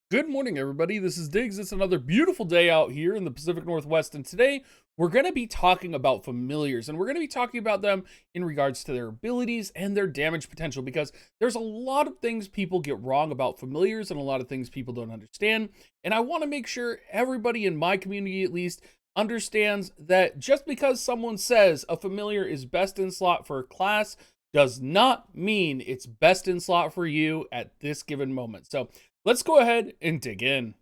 Good morning, everybody. This is Diggs. It's another beautiful day out here in the Pacific Northwest, and today we're going to be talking about familiars, and we're going to be talking about them in regards to their abilities and their damage potential, because there's a lot of things people get wrong about familiars and a lot of things people don't understand, and I want to make sure everybody in my community, at least, understands that just because someone says a familiar is best in slot for a class does not mean it's best in slot for you at this given moment. So let's go ahead and dig in.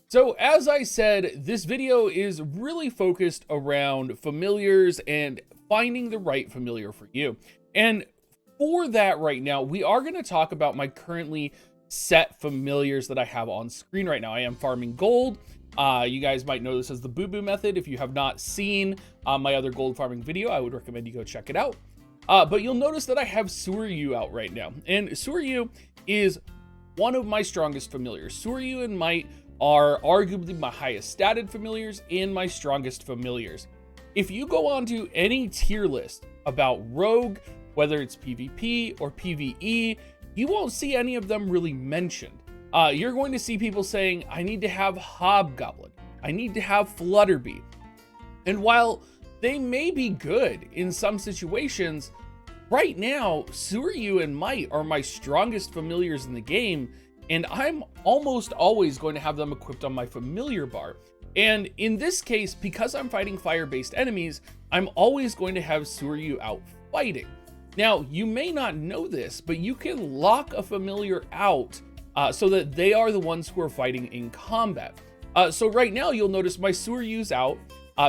So as I said, this video is really focused around familiars and finding the right familiar for you. And for that right now, we are going to talk about my currently set familiars that I have on screen right now. I am farming gold. You guys might know this as the boo-boo method. If you have not seen my other gold farming video, I would recommend you go check it out. But you'll notice that I have Suryu out right now. And Suryu is one of my strongest familiars. Suryu and Might are arguably my highest statted familiars and my strongest familiars. If you go onto any tier list about Rogue, whether it's PvP or PvE, you won't see any of them really mentioned. You're going to see people saying, I need to have Hobgoblin. I need to have Flutterby. And while they may be good in some situations, right now, Suryu and Might are my strongest familiars in the game, and I'm almost always going to have them equipped on my familiar bar. And in this case, because I'm fighting fire-based enemies, I'm always going to have Suryu out fighting. Now, you may not know this, but you can lock a familiar out so that they are the ones who are fighting in combat. So right now, you'll notice my Suryu's out.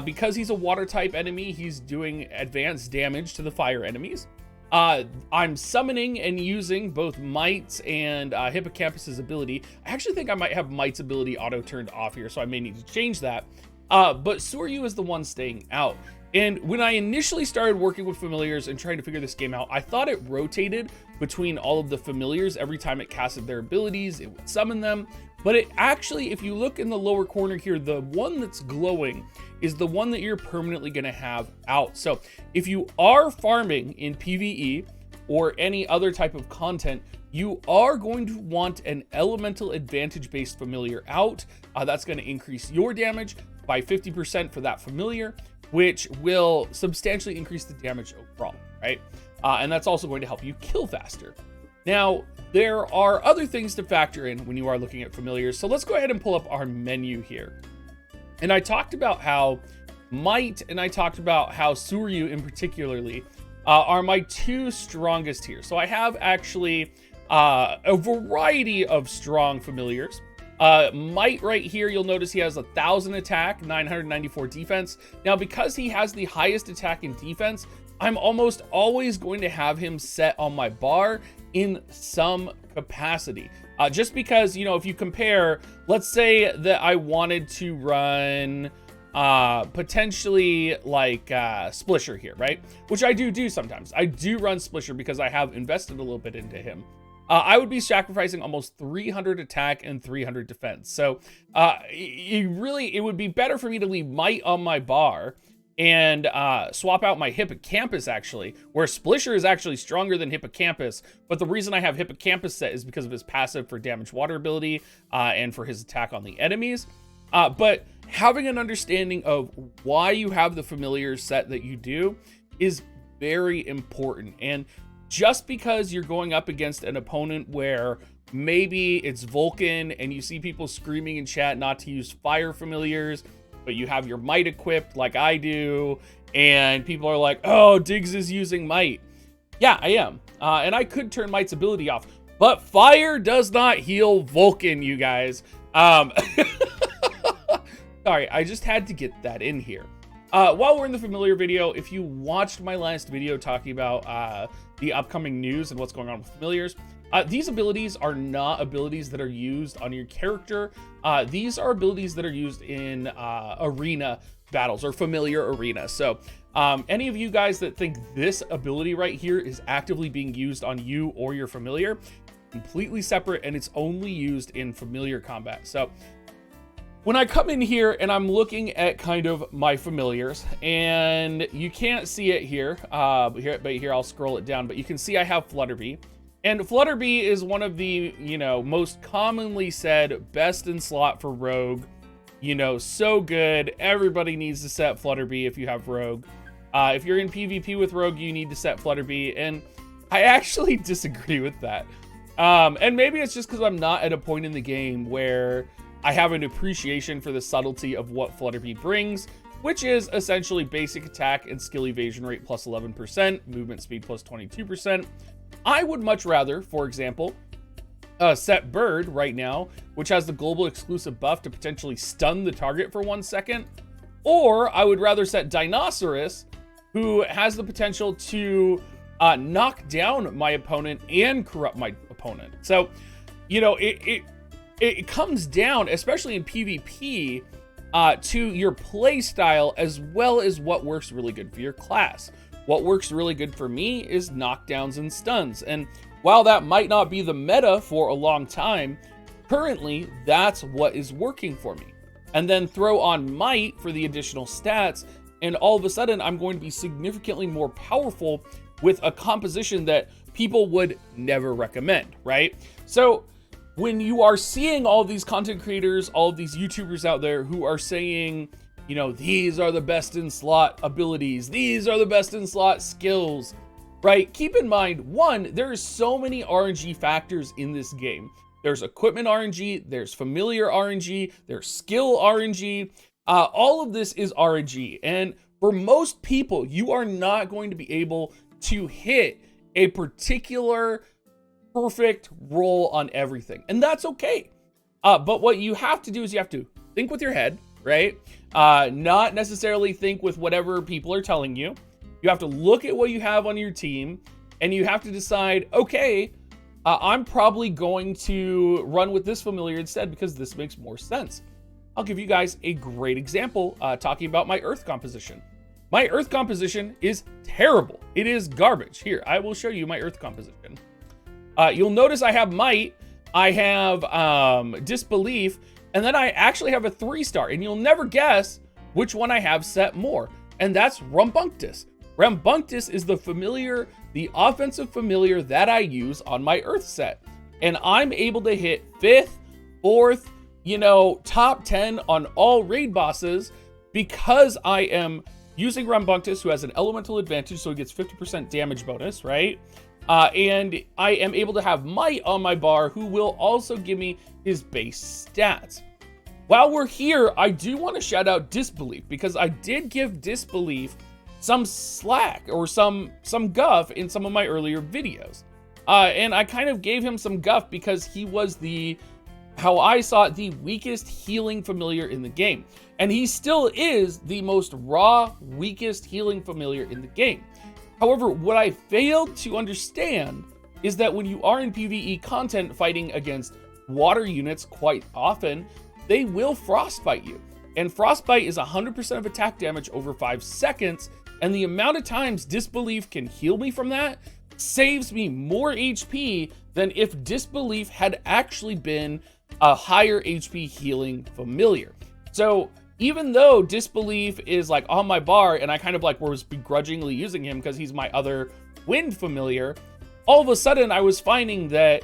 Because he's a water type enemy, he's doing advanced damage to the fire enemies. I'm summoning and using both Might's and Hippocampus's ability. I actually think I might have Might's ability auto turned off here, so I may need to change that. But Suryu is the one staying out. And when I initially started working with familiars and trying to figure this game out, I thought it rotated between all of the familiars. Every time it casted their abilities, it would summon them. But it actually, if you look in the lower corner here, the one that's glowing is the one that you're permanently going to have out. So if you are farming in PvE or any other type of content, you are going to want an elemental advantage based familiar out. That's going to increase your damage by 50% for that familiar, which will substantially increase the damage overall, right? And that's also going to help you kill faster. Now, there are other things to factor in when you are looking at familiars. So let's go ahead and pull up our menu here. And I talked about how Might and I talked about how Suryu in particularly are my two strongest here. So I have actually a variety of strong familiars. Might right here, you'll notice he has 1,000 attack, 994 defense. Now, because he has the highest attack and defense, I'm almost always going to have him set on my bar in some capacity. Just because, you know, if you compare, let's say that I wanted to run potentially like Splisher here, right? Which I do sometimes. I do run Splisher because I have invested a little bit into him. I would be sacrificing almost 300 attack and 300 defense. So it would be better for me to leave Might on my bar and swap out my Hippocampus, actually, where Splisher is actually stronger than Hippocampus. But the reason I have Hippocampus set is because of his passive for damage water ability and for his attack on the enemies. But having an understanding of why you have the familiar set that you do is very important. And just because you're going up against an opponent where maybe it's Vulcan and you see people screaming in chat not to use fire familiars, but you have your Might equipped like I do, and people are like, oh, Diggs is using Might. Yeah, I am. And I could turn Might's ability off, but fire does not heal Vulcan, you guys. Sorry, I just had to get that in here. While we're in the familiar video, if you watched my last video talking about the upcoming news and what's going on with familiars, these abilities are not abilities that are used on your character. These are abilities that are used in arena battles or familiar arena. So any of you guys that think this ability right here is actively being used on you or your familiar, completely separate, and it's only used in familiar combat. So when I come in here and I'm looking at kind of my familiars, and you can't see it here, but here I'll scroll it down, but you can see I have Flutterby. And Flutterby is one of the, most commonly said best in slot for Rogue. So good. Everybody needs to set Flutterby if you have Rogue. If you're in PvP with Rogue, you need to set Flutterby. And I actually disagree with that. And maybe it's just because I'm not at a point in the game where I have an appreciation for the subtlety of what Flutterby brings, which is essentially basic attack and skill evasion rate plus 11%, movement speed plus 22%. I would much rather, for example, set Bird right now, which has the global exclusive buff to potentially stun the target for 1 second. Or I would rather set Dinosaurus, who has the potential to knock down my opponent and corrupt my opponent. So, it comes down, especially in PvP, to your play style as well as what works really good for your class. What works really good for me is knockdowns and stuns. And while that might not be the meta for a long time, currently that's what is working for me. And then throw on Might for the additional stats, and all of a sudden I'm going to be significantly more powerful with a composition that people would never recommend, right? So when you are seeing all these content creators, all of these YouTubers out there who are saying, these are the best in slot abilities, these are the best in slot skills, right? Keep in mind, one, there's so many RNG factors in this game. There's equipment RNG, there's familiar RNG, there's skill RNG. All of this is RNG. And for most people, you are not going to be able to hit a particular perfect roll on everything. And that's okay. But what you have to do is you have to think with your head, right? Not necessarily think with whatever people are telling you. You have to look at what you have on your team and you have to decide, okay, I'm probably going to run with this familiar instead because this makes more sense. I'll give you guys a great example talking about my Earth composition. My Earth composition is terrible. It is garbage. Here, I will show you my Earth composition. You'll notice I have Might, I have Disbelief, and then I actually have a 3-star, and you'll never guess which one I have set more, and that's Rambunctious. Rambunctious is the familiar, the offensive familiar that I use on my Earth set, and I'm able to hit 5th, 4th, top 10 on all raid bosses because I am using Rambunctious, who has an elemental advantage, so he gets 50% damage bonus, right? And I am able to have Might on my bar, who will also give me his base stats. While we're here, I do want to shout out Disbelief, because I did give Disbelief some slack or some guff in some of my earlier videos. And I kind of gave him some guff because he was how I saw it, the weakest healing familiar in the game. And he still is the most raw, weakest healing familiar in the game. However, what I failed to understand is that when you are in PvE content fighting against water units quite often, they will frostbite you. And frostbite is 100% of attack damage over 5 seconds, and the amount of times Disbelief can heal me from that saves me more HP than if Disbelief had actually been a higher HP healing familiar. So even though Disbelief is like on my bar and I kind of like was begrudgingly using him because he's my other wind familiar, all of a sudden I was finding that,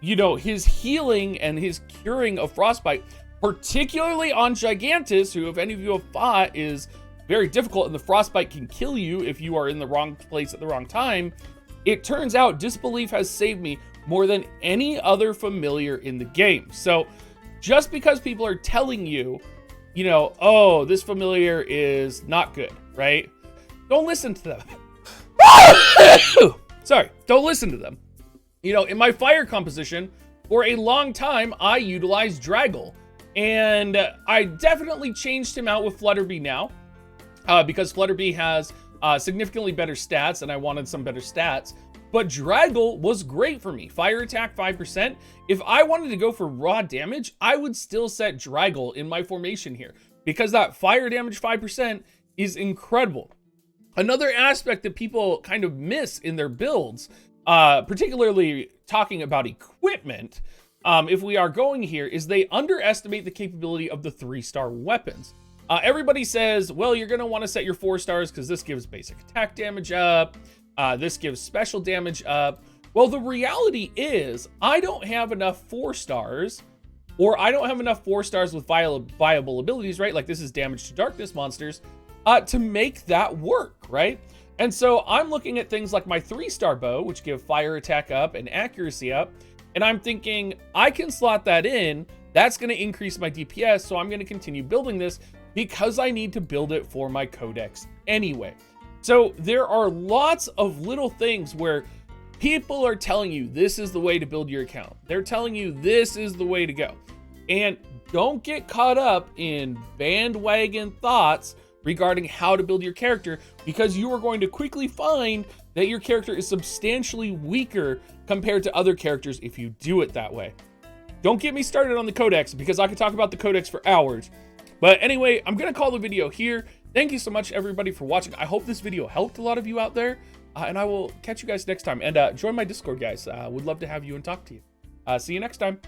his healing and his curing of frostbite, particularly on Gigantus, who if any of you have fought is very difficult and the frostbite can kill you if you are in the wrong place at the wrong time, it turns out Disbelief has saved me more than any other familiar in the game. So just because people are telling you, oh, this familiar is not good, right? Don't listen to them. Sorry, don't listen to them. In my fire composition, for a long time, I utilized Draggle. And I definitely changed him out with Flutterby now, because Flutterby has significantly better stats, and I wanted some better stats. But Draggle was great for me. Fire attack 5%. If I wanted to go for raw damage, I would still set Draggle in my formation here, because that fire damage 5% is incredible. Another aspect that people kind of miss in their builds, particularly talking about equipment, if we are going here, is they underestimate the capability of the 3-star weapons. Everybody says, well, you're going to want to set your 4 stars because this gives basic attack damage up. This gives special damage up. Well, the reality is I don't have enough 4 stars, or I don't have enough 4 stars with viable abilities, right? Like this is damage to darkness monsters, to make that work, right? And so I'm looking at things like my 3-star bow, which give fire attack up and accuracy up. And I'm thinking I can slot that in. That's going to increase my DPS. So I'm going to continue building this because I need to build it for my codex anyway. So there are lots of little things where people are telling you this is the way to build your account. They're telling you this is the way to go. And don't get caught up in bandwagon thoughts regarding how to build your character, because you are going to quickly find that your character is substantially weaker compared to other characters if you do it that way. Don't get me started on the codex, because I could talk about the codex for hours. But anyway, I'm going to call the video here. Thank you so much, everybody, for watching. I hope this video helped a lot of you out there, and I will catch you guys next time. And join my Discord, guys. Would love to have you and talk to you. See you next time.